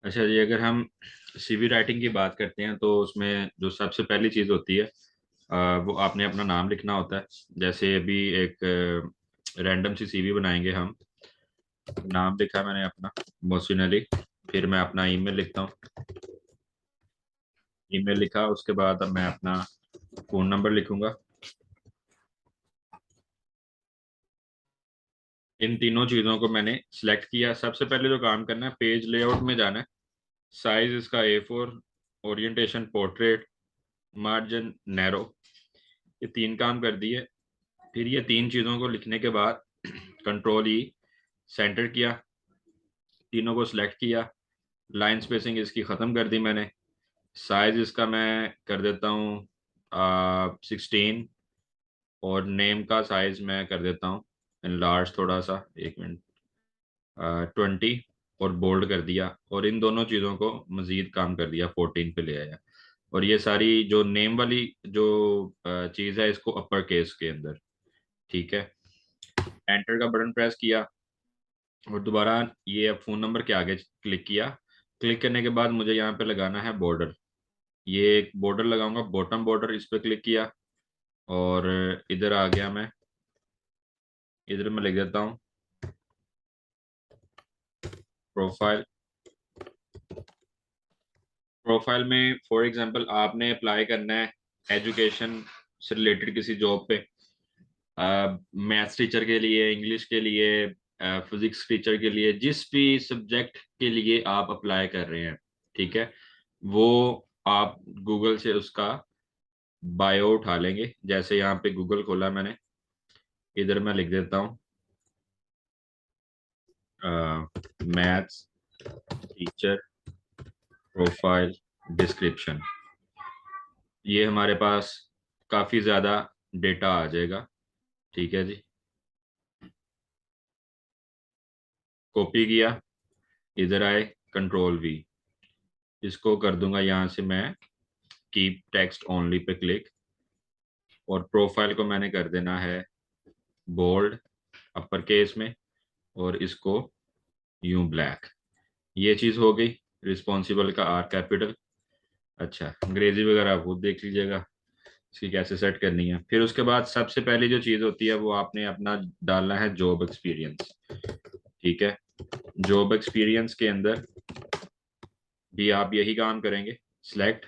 अच्छा जी, अगर हम सीवी राइटिंग की बात करते हैं तो उसमें जो सबसे पहली चीज़ होती है वो आपने अपना नाम लिखना होता है। जैसे अभी एक रैंडम सी सीवी बनाएंगे हम। नाम लिखा मैंने अपना, मोहसिन अली। फिर मैं अपना ईमेल लिखता हूँ। ईमेल लिखा, उसके बाद अब मैं अपना फ़ोन नंबर लिखूंगा। इन तीनों चीज़ों को मैंने सिलेक्ट किया। सबसे पहले जो काम करना है, पेज लेआउट में जाना है। साइज इसका A4, orientation portrait, margin narrow, ये तीन काम कर दिए। फिर ये तीन चीज़ों को लिखने के बाद कंट्रोल E, सेंटर किया, तीनों को सिलेक्ट किया। लाइन स्पेसिंग इसकी ख़त्म कर दी मैंने। साइज इसका मैं कर देता हूँ 16, और नेम का साइज मैं कर देता हूँ लार्ज थोड़ा सा, 1 मिनट, 20, और बोल्ड कर दिया। और इन दोनों चीज़ों को मज़ीद काम कर दिया, 14 पे ले आया। और ये सारी जो नेम वाली जो चीज़ है, इसको अपर केस के अंदर। ठीक है। एंटर का बटन प्रेस किया और दोबारा ये अब फ़ोन नंबर के आगे क्लिक किया। क्लिक करने के बाद मुझे यहाँ पे लगाना है बॉर्डर। ये एक बॉर्डर लगाऊंगा, बॉटम बॉर्डर, इस पे क्लिक किया। और इधर आ गया मैं। इधर मैं लिख देता हूँ प्रोफाइल। प्रोफाइल में फॉर एग्जांपल आपने अप्लाई करना है एजुकेशन से रिलेटेड किसी जॉब पे, मैथ्स टीचर के लिए, इंग्लिश के लिए, फिजिक्स टीचर के लिए, जिस भी सब्जेक्ट के लिए आप अप्लाई कर रहे हैं। ठीक है। वो आप गूगल से उसका बायो उठा लेंगे। जैसे यहाँ पे गूगल खोला मैंने, इधर मैं लिख देता हूँ मैथ्स टीचर प्रोफाइल डिस्क्रिप्शन। ये हमारे पास काफ़ी ज़्यादा डेटा आ जाएगा। ठीक है जी। कॉपी किया, इधर आए, कंट्रोल V, इसको कर दूंगा यहाँ से मैं keep text only pay click. और प्रोफाइल को मैंने कर देना है बोल्ड अपर केस में, और इसको यूं ब्लैक। ये चीज़ हो गई। रिस्पॉन्सिबल का R कैपिटल। अच्छा, अंग्रेजी वगैरह आप खुद देख लीजिएगा इसकी कैसे सेट करनी है। फिर उसके बाद सबसे पहली जो चीज़ होती है वो आपने अपना डालना है जॉब एक्सपीरियंस। ठीक है। जॉब एक्सपीरियंस के अंदर भी आप यही काम करेंगे। सिलेक्ट,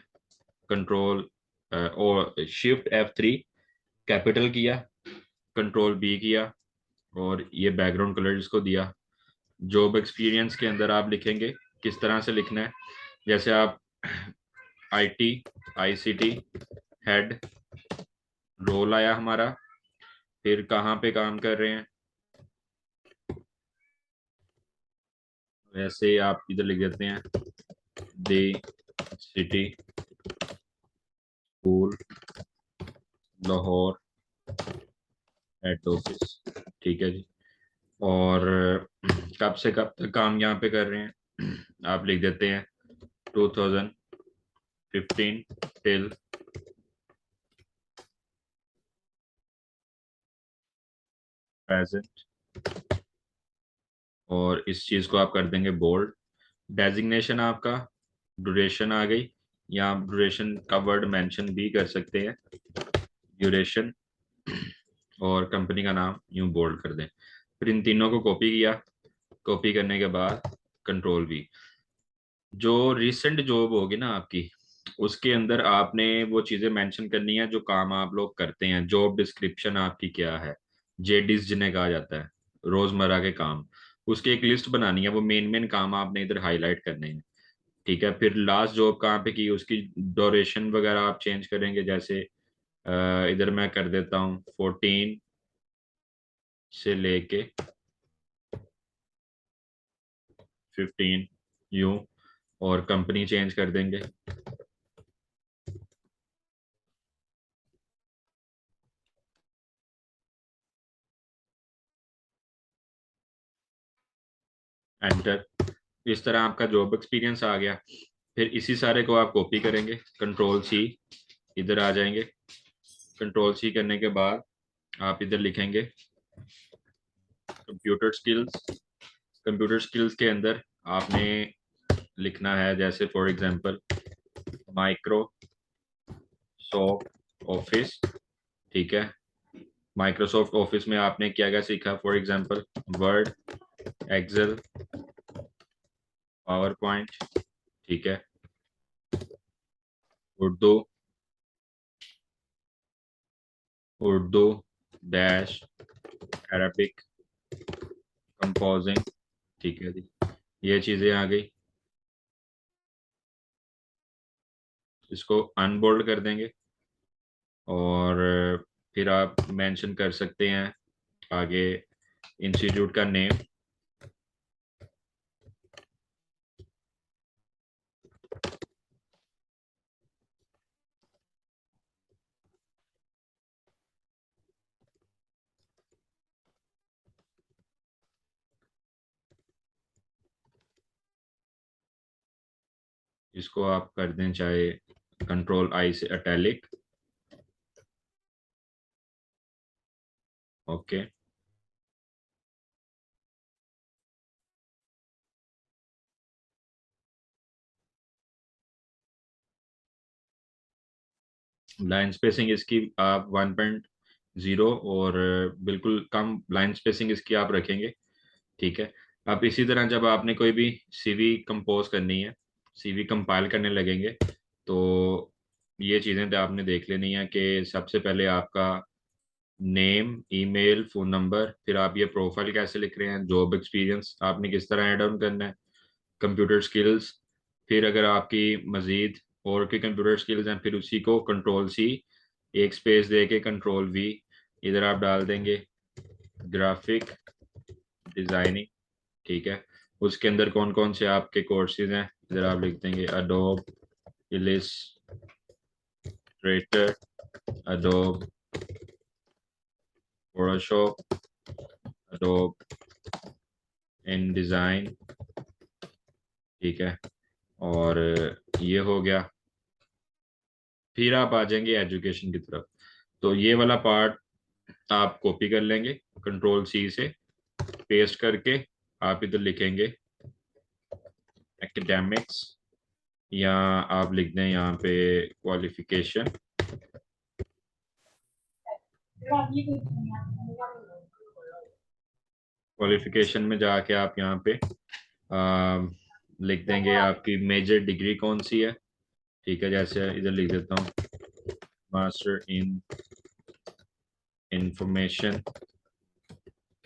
कंट्रोल और शिफ्ट F3, कैपिटल किया, कंट्रोल B किया, और ये बैकग्राउंड कलर इसको दिया। जॉब एक्सपीरियंस के अंदर आप लिखेंगे किस तरह से लिखना है। जैसे आप IT ICT हेड, रोल आया हमारा, फिर कहाँ पे काम कर रहे हैं, वैसे आप इधर लिख देते हैं the city school Lahore head office. ठीक है जी। और कब से कब तक काम यहाँ पे कर रहे हैं, आप लिख देते हैं 2015 टिल प्रेजेंट। और इस चीज़ को आप कर देंगे बोल्ड। डेजिग्नेशन आपका ड्यूरेशन आ गई, या आप ड्यूरेशन का वर्ड मेंशन भी कर सकते हैं, ड्यूरेशन। और कंपनी का नाम यूं बोल्ड कर दें। फिर इन तीनों को कॉपी किया। कॉपी करने के बाद कंट्रोल V। जो रिसेंट जॉब होगी ना आपकी, उसके अंदर आपने वो चीज़ें मेंशन करनी है जो काम आप लोग करते हैं। जॉब डिस्क्रिप्शन आपकी क्या है, JDs जिन्हें कहा जाता है, रोजमर्रा के काम, उसकी एक लिस्ट बनानी है। वो मेन मेन काम आपने इधर हाईलाइट करने हैं। ठीक है। फिर लास्ट जॉब कहाँ पे की, उसकी ड्यूरेशन वगैरह आप चेंज करेंगे। जैसे इधर मैं कर देता हूँ 14 से लेके 15 यूं, और कंपनी चेंज कर देंगे। एंटर। इस तरह आपका जॉब एक्सपीरियंस आ गया। फिर इसी सारे को आप कॉपी करेंगे, कंट्रोल C, इधर आ जाएंगे। कंट्रोल C करने के बाद आप इधर लिखेंगे कंप्यूटर स्किल्स। कंप्यूटर स्किल्स के अंदर आपने लिखना है, जैसे फॉर एग्जांपल माइक्रोसॉफ्ट ऑफिस, ठीक है। माइक्रोसॉफ्ट ऑफिस में आपने क्या क्या सीखा, for example Word, Excel, power point, ठीक है। Urdu, Urdu dash Arabic, composing, ठीक है जी। ये चीज़ें आ गई, इसको अनबोल्ड कर देंगे और फिर आप मेंशन कर सकते हैं आगे इंस्टीट्यूट का नेम, इसको आप कर दें चाहे कंट्रोल आई से अटैलिक, ओके। लाइन स्पेसिंग इसकी आप 1.0 और बिल्कुल कम लाइन स्पेसिंग इसकी आप रखेंगे, ठीक है। अब इसी तरह जब आपने कोई भी सीवी कंपोज करनी है, सीवी कंपाइल करने लगेंगे, तो ये चीज़ें तो आपने देख लेनी है कि सबसे पहले आपका नेम, ईमेल, फ़ोन नंबर, फिर आप ये प्रोफाइल कैसे लिख रहे हैं, जॉब एक्सपीरियंस आपने किस तरह ऐड ऑन करना है, कंप्यूटर स्किल्स, फिर अगर आपकी मज़ीद और भी कंप्यूटर स्किल्स हैं, फिर उसी को कंट्रोल सी, एक स्पेस दे के कंट्रोल वी इधर आप डाल देंगे, ग्राफिक डिज़ाइनिंग, ठीक है। उसके अंदर कौन कौन से आपके कोर्सेज हैं इधर आप लिख देंगे, Adobe Illustrator, Adobe Photoshop, Adobe InDesign, ठीक है। और ये हो गया, फिर आप आ जाएंगे एजुकेशन की तरफ। तो ये वाला पार्ट आप कॉपी कर लेंगे कंट्रोल सी से, पेस्ट करके आप इधर लिखेंगे एकेडमिक्स, या आप लिख दें यहाँ पे क्वालिफिकेशन, क्वालिफिकेशन में जाके आप यहाँ पे लिख देंगे आपकी मेजर डिग्री कौन सी है, ठीक है। जैसे इधर लिख देता हूँ master in information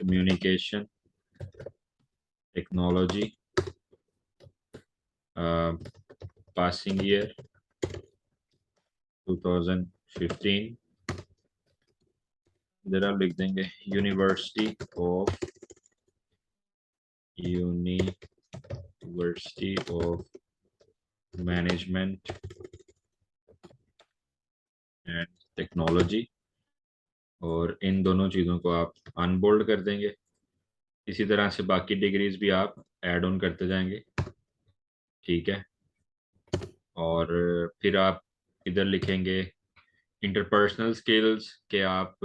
communication technology, passing year 2015, इधर आप लिख देंगे university of management and technology, और इन दोनों चीज़ों को आप अनबोल्ड कर देंगे। इसी तरह से बाकी डिग्रीज भी आप ऐड ऑन करते जाएंगे, ठीक है। और फिर आप इधर लिखेंगे इंटरपर्सनल स्किल्स के आप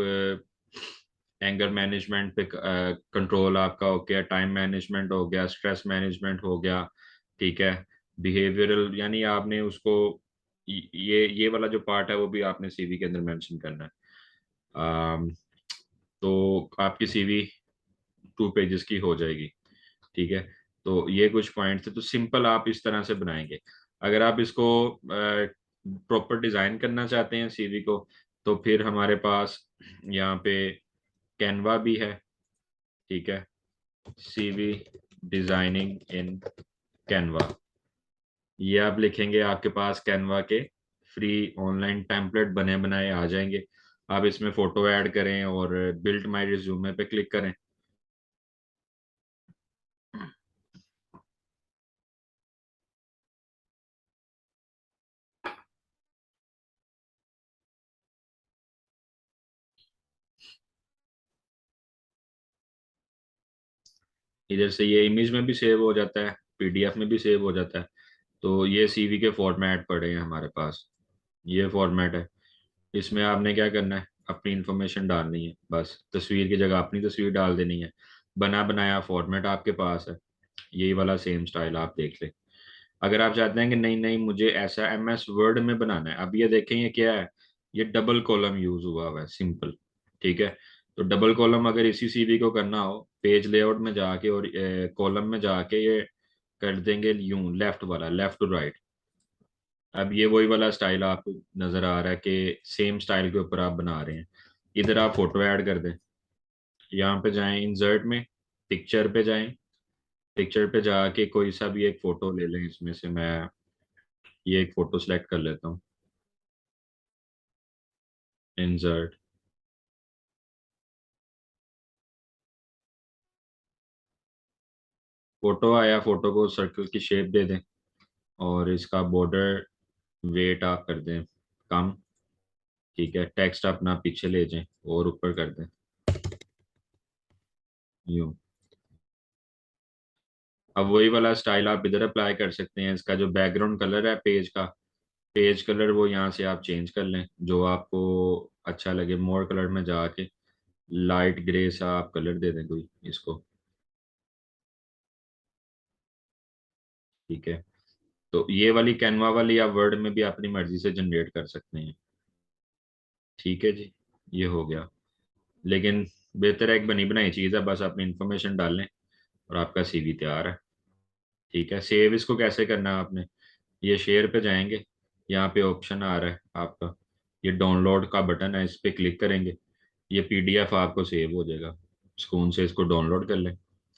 एंगर मैनेजमेंट पे कंट्रोल आपका हो गया, टाइम मैनेजमेंट हो गया, स्ट्रेस मैनेजमेंट हो गया, ठीक है। बिहेवियरल यानी आपने उसको ये वाला जो पार्ट है वो भी आपने सीवी के अंदर मेंशन करना है। अम, तो आपकी सीवी 2 पेजेस की हो जाएगी, ठीक है। तो ये कुछ पॉइंट थे, तो सिंपल आप इस तरह से बनाएंगे। अगर आप इसको प्रॉपर डिजाइन करना चाहते हैं सीवी को, तो फिर हमारे पास यहाँ पे कैनवा भी है, ठीक है। सीवी डिजाइनिंग इन कैनवा, ये आप लिखेंगे, आपके पास कैनवा के फ्री ऑनलाइन टेम्पलेट बने बनाए आ जाएंगे। आप इसमें फोटो ऐड करें और बिल्ड माय रिज्यूमे पे क्लिक करें। इधर से ये इमेज में भी सेव हो जाता है, पीडीएफ में भी सेव हो जाता है। तो ये सीवी के फॉर्मेट पड़े हैं हमारे पास, ये फॉर्मेट है। इसमें आपने क्या करना है, अपनी इंफॉर्मेशन डालनी है, बस तस्वीर की जगह अपनी तस्वीर डाल देनी है। बना बनाया फॉर्मेट आपके पास है, यही वाला सेम स्टाइल आप देख लें। अगर आप चाहते हैं कि नहीं नहीं मुझे ऐसा MS वर्ड में बनाना है, अब ये देखें ये क्या है, ये डबल कॉलम यूज हुआ है, सिंपल। ठीक है, तो डबल कॉलम अगर इसी CV को करना हो, पेज लेआउट में जाके और कॉलम में जाके ये कर देंगे यूं, लेफ्ट वाला, लेफ्ट टू राइट। अब ये वही वाला स्टाइल आपको नजर आ रहा है कि सेम स्टाइल के ऊपर आप बना रहे हैं। इधर आप फोटो ऐड कर दें, यहाँ पे जाएं इंसर्ट में, पिक्चर पे जाएं, पिक्चर पे जाके कोई सा भी एक फोटो ले लें, इसमें से मैं ये एक फोटो सेलेक्ट कर लेता हूँ। इंसर्ट, फोटो आया, फोटो को सर्कल की शेप दे दें और इसका बॉर्डर वेट आप कर दें कम। ठीक है, टेक्स्ट अपना पीछे ले जाएं और ऊपर कर दें यूं। अब वही वाला स्टाइल आप इधर अप्लाई कर सकते हैं। इसका जो बैकग्राउंड कलर है पेज का, पेज कलर वो यहाँ से आप चेंज कर लें जो आपको अच्छा लगे। मोर कलर में जाके लाइट ग्रे सा आप कलर दे दें कोई इसको। ठीक है, तो ये वाली कैनवा वाली आप वर्ड में भी अपनी मर्जी से जनरेट कर सकते हैं। ठीक है जी, ये हो गया। लेकिन बेहतर है, एक बनी बनाई चीज़ है, बस अपनी इंफॉर्मेशन डाल लें और आपका CV तैयार है। ठीक है, सेव इसको कैसे करना है आपने, ये शेयर पे जाएंगे, यहाँ पे ऑप्शन आ रहा है आपका, ये डाउनलोड का बटन है, इस पे क्लिक करेंगे, ये PDF आपको सेव हो जाएगा। सुकून से इसको डाउनलोड कर लें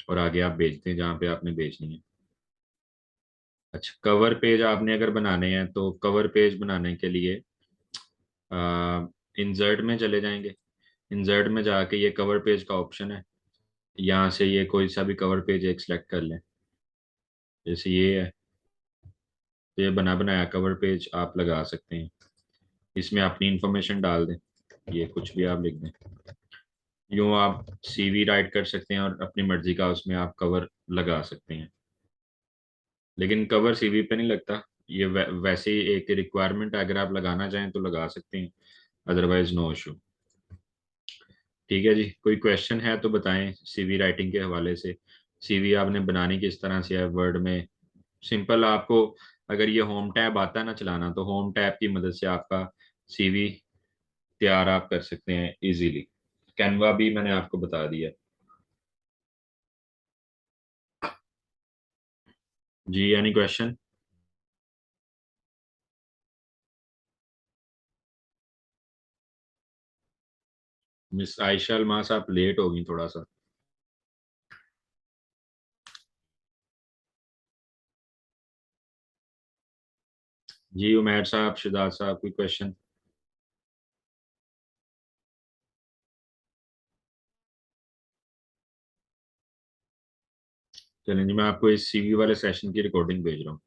और आगे आप भेज दें जहाँ पे आपने भेजनी है। अच्छा, कवर पेज आपने अगर बनाने हैं तो कवर पेज बनाने के लिए इंसर्ट में चले जाएंगे, इंसर्ट में जाके ये कवर पेज का ऑप्शन है, यहाँ से ये कोई सा भी कवर पेज एक सेलेक्ट कर लें। जैसे ये है, तो ये बना बनाया कवर पेज आप लगा सकते हैं। इसमें अपनी इंफॉर्मेशन डाल दें, ये कुछ भी आप लिख दें, यूँ आप CV राइट कर सकते हैं और अपनी मर्जी का उसमें आप कवर लगा सकते हैं। लेकिन कवर CV पे नहीं लगता, ये वैसे ही एक रिक्वायरमेंट है, अगर आप लगाना चाहें तो लगा सकते हैं, अदरवाइज नो इशू। ठीक है जी, कोई क्वेश्चन है तो बताएं CV राइटिंग के हवाले से। CV आपने बनानी किस तरह से है वर्ड में, सिंपल आपको अगर ये होम टैब आता है ना चलाना, तो होम टैब की मदद से आपका CV तैयार आप कर सकते हैं इजीली। कैनवा भी मैंने आपको बता दिया। जी, any question? Miss Ayesha Almas, आप लेट होगी थोड़ा सा। जी उमैर साहब, शिदात साहब, कोई क्वेश्चन? चलें जी, मैं आपको इस CV वाले सेशन की रिकॉर्डिंग भेज रहा हूँ।